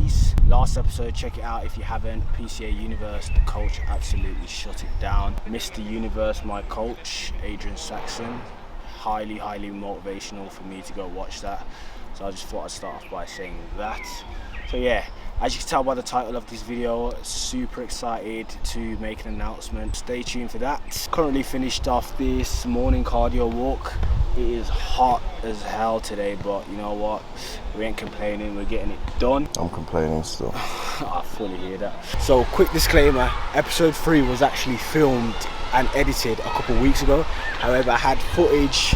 Peace. Last episode, check it out if you haven't. PCA Universe, the coach absolutely shut it down. Mr. Universe, my coach, Adrian Saxon. Highly motivational for me to go watch that. So I just thought I'd start off by saying that. So yeah, as you can tell by the title of this video, super excited to make an announcement. Stay tuned for that. Currently finished off this morning cardio walk. It is hot as hell today, but you know what? We ain't complaining, we're getting it done. I'm complaining still. I fully hear that. So quick disclaimer, episode 3 was actually filmed and edited a couple weeks ago. However, I had footage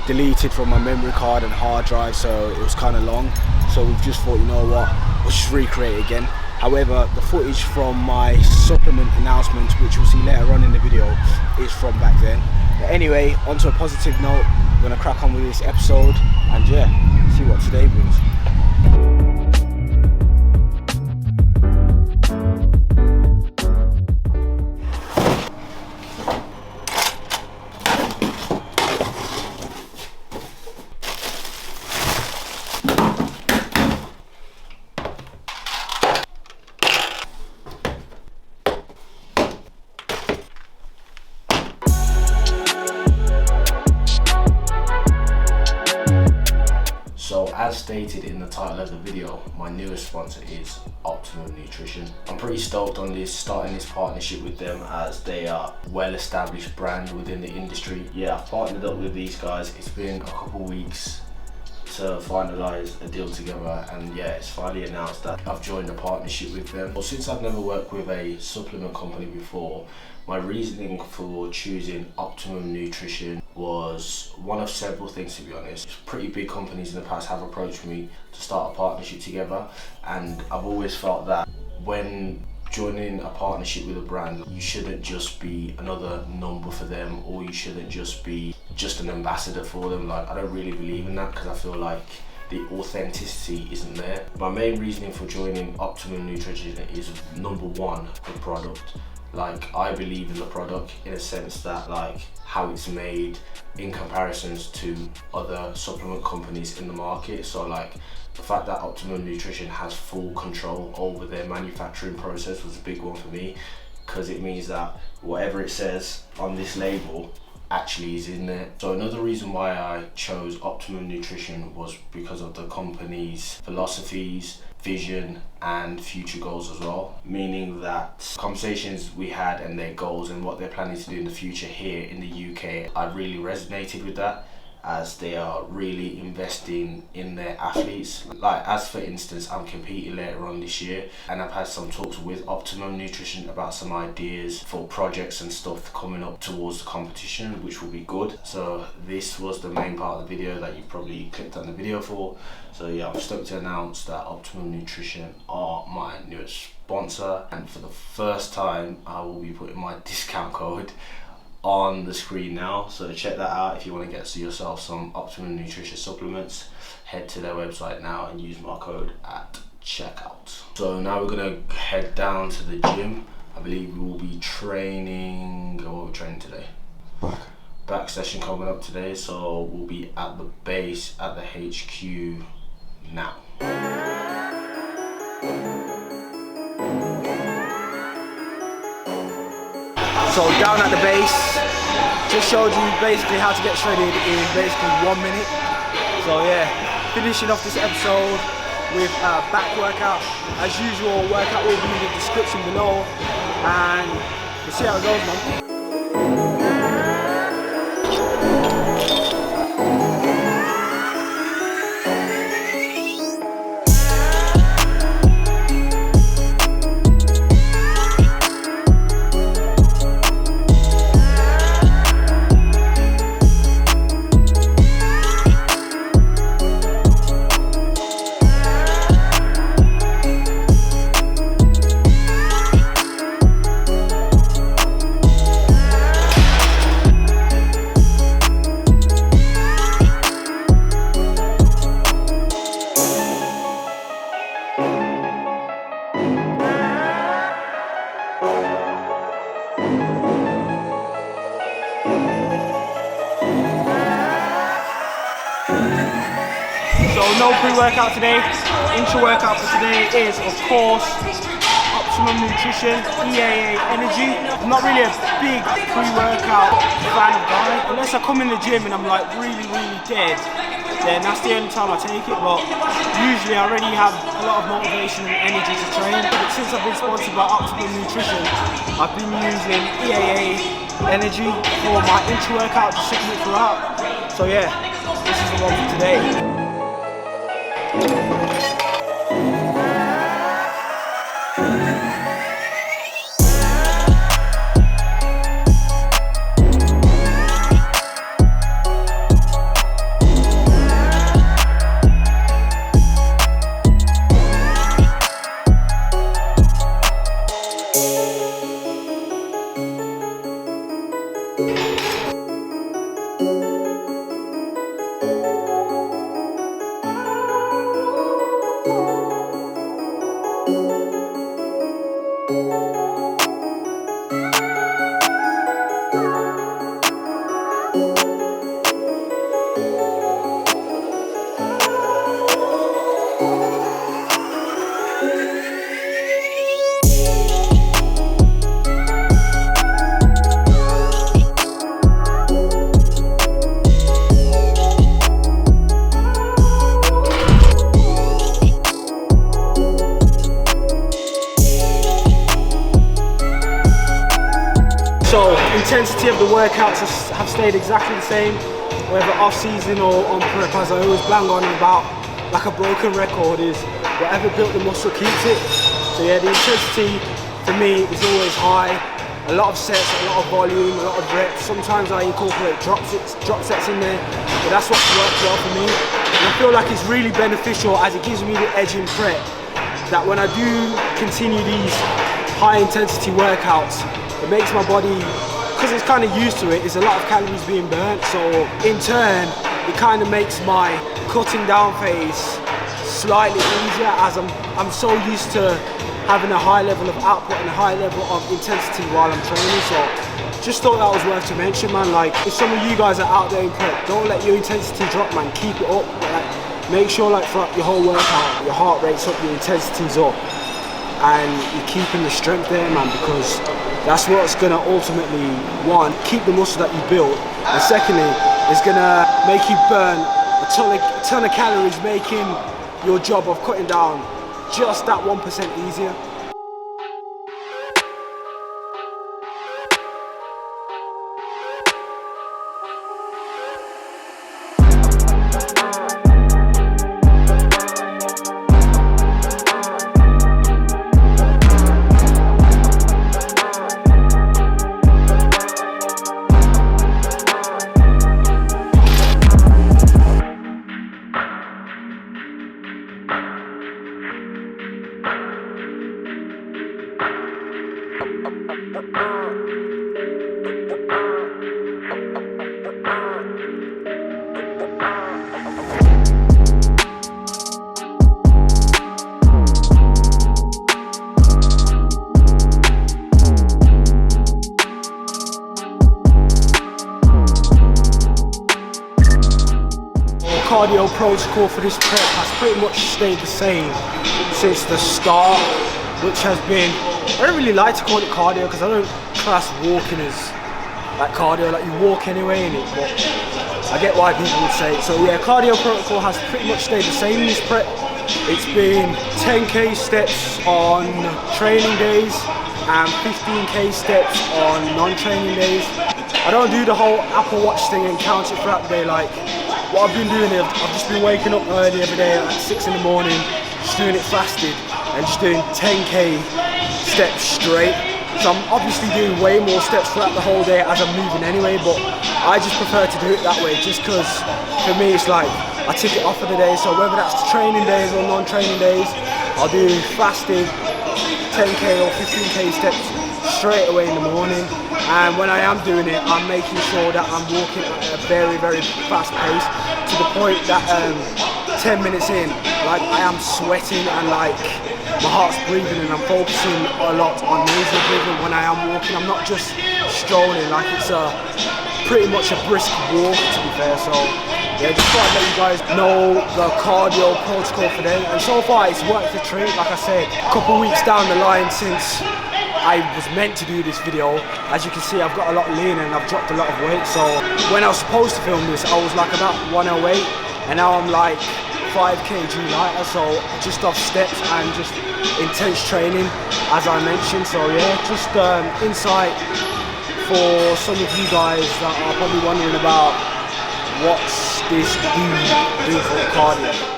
deleted from my memory card and hard drive, so it was kind of long. So we've just thought, you know what, let's just recreate it again. However, the footage from my supplement announcement, which you'll see later on in the video, is from back then. But anyway, onto a positive note, I'm gonna crack on with this episode and yeah, see what today brings. So as stated in the title of the video, my newest sponsor is Optimum Nutrition. I'm pretty stoked on this, starting this partnership with them, as they are a well-established brand within the industry. Yeah, I've partnered up with these guys. It's been a couple weeks to finalize a deal together, and yeah, it's finally announced that I've joined a partnership with them. Well, since I've never worked with a supplement company before, my reasoning for choosing Optimum Nutrition was one of several things, to be honest. Pretty big companies in the past have approached me to start a partnership together, and I've always felt that when joining a partnership with a brand, you shouldn't just be another number for them, or you shouldn't just be an ambassador for them. Like, I don't really believe in that, because I feel like the authenticity isn't there. My main reasoning for joining Optimum Nutrition is, number one, the product. Like, I believe in the product in a sense that, like, how it's made in comparisons to other supplement companies in the market. So like, the fact that Optimum Nutrition has full control over their manufacturing process was a big one for me, because it means that whatever it says on this label actually is in there. So another reason why I chose Optimum Nutrition was because of the company's philosophies, vision and future goals as well, meaning that conversations we had and their goals and what they're planning to do in the future here in the UK, I really resonated with that, as they are really investing in their athletes. Like, as for instance, I'm competing later on this year, and I've had some talks with Optimum Nutrition about some ideas for projects and stuff coming up towards the competition, which will be good. So this was the main part of the video that you probably clicked on the video for. So yeah, I'm stoked to announce that Optimum Nutrition are my newest sponsor, and for the first time I will be putting my discount code on the screen now. So check that out if you want to get yourself some Optimum Nutrition supplements. Head to their website now and use my code at checkout. So now we're gonna head down to the gym. I believe we will be training, what are we training today? Back session coming up today, so we'll be at the base at the HQ now. So down at the base, just showed you basically how to get shredded in basically 1 minute. So yeah, finishing off this episode with a back workout. As usual, workout will be in the description below, and we'll see how it goes, man. So no pre-workout today, intra-workout for today is, of course, Optimum Nutrition, EAA Energy. I'm not really a big pre-workout fan of guy. Unless I come in the gym and I'm like really dead, then that's the only time I take it. But usually I already have a lot of motivation and energy to train. But since I've been sponsored by Optimum Nutrition, I've been using EAA Energy for my intra-workout to supplement throughout. So yeah, this is the one for today. So intensity of the workouts have stayed exactly the same, whether off season or on prep. As I always bang on about, like a broken record, is whatever built the muscle keeps it. So yeah, the intensity for me is always high. A lot of sets, a lot of volume, a lot of reps. Sometimes I incorporate drop sets in there, but that's what's worked well for me. And I feel like it's really beneficial as it gives me the edge in prep, that when I do continue these high intensity workouts, it makes my body, because it's kind of used to it, there's a lot of calories being burnt, so in turn it kind of makes my cutting down phase slightly easier, as I'm so used to having a high level of output and a high level of intensity while I'm training. So just thought that was worth to mention, man. Like, if some of you guys are out there in prep, don't let your intensity drop, man. Keep it up. Like, make sure, like, throughout your whole workout, your heart rate's up, your intensity's up, and you're keeping the strength there, man, because that's what's gonna ultimately, one, keep the muscle that you built, and secondly, it's gonna make you burn a ton of calories, making your job of cutting down just that 1% easier. Cardio protocol for this prep has pretty much stayed the same since the start, which has been, I don't really like to call it cardio because I don't class walking as like cardio, like you walk anyway in it, but I get why people would say it. So yeah, cardio protocol has pretty much stayed the same in this prep. It's been 10k steps on training days and 15k steps on non-training days. I don't do the whole Apple Watch thing and count it throughout the day. Like, what I've been doing is I've just been waking up early every day at 6 in the morning, just doing it fasted and just doing 10k steps straight. So I'm obviously doing way more steps throughout the whole day as I'm moving anyway, but I just prefer to do it that way just because for me it's like I tick it off for the day. So whether that's training days or non-training days, I'll do fasted 10k or 15k steps straight away in the morning. And when I am doing it, I'm making sure that I'm walking at a very fast pace, to the point that 10 minutes in, like, I am sweating and like my heart's breathing, and I'm focusing a lot on nasal breathing when I am walking. I'm not just strolling, like it's pretty much a brisk walk, to be fair. So yeah, just thought I'd let you guys know the cardio protocol for them. And so far it's worked a treat. Like I said, a couple weeks down the line since I was meant to do this video, as you can see, I've got a lot leaner and I've dropped a lot of weight. So when I was supposed to film this, I was like about 108, and now I'm like 5 kg lighter. So just off steps and just intense training, as I mentioned. So yeah, just insight for some of you guys that are probably wondering about what's this dude doing for cardio.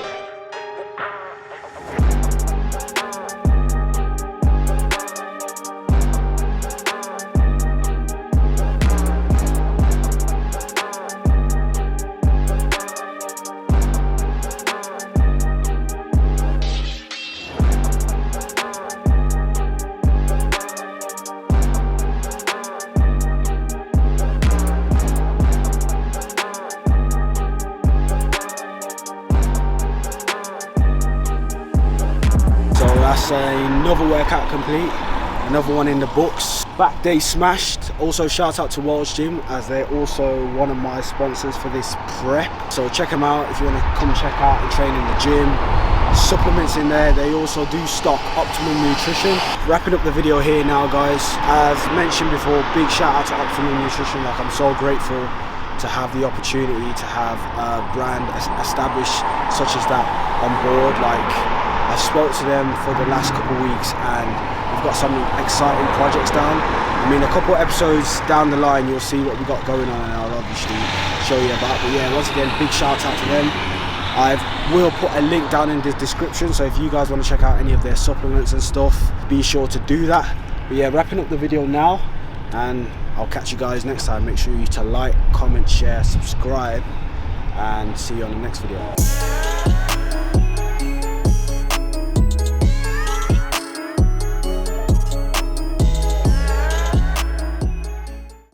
That's another workout complete, another one in the books. Back day smashed. Also shout out to World's Gym, as they're also one of my sponsors for this prep. So check them out if you want to come check out and train in the gym. Supplements in there, they also do stock Optimum Nutrition. Wrapping up the video here now, guys. As mentioned before, big shout out to Optimum Nutrition. Like, I'm so grateful to have the opportunity to have a brand established such as that on board. Like, I've spoke to them for the last couple of weeks and we've got some exciting projects down. I mean, a couple of episodes down the line you'll see what we got going on and I'll obviously show you about. But yeah, once again, big shout out to them. I will put a link down in the description, so if you guys want to check out any of their supplements and stuff, be sure to do that. But yeah, wrapping up the video now, and I'll catch you guys next time. Make sure you to like, comment, share, subscribe, and see you on the next video.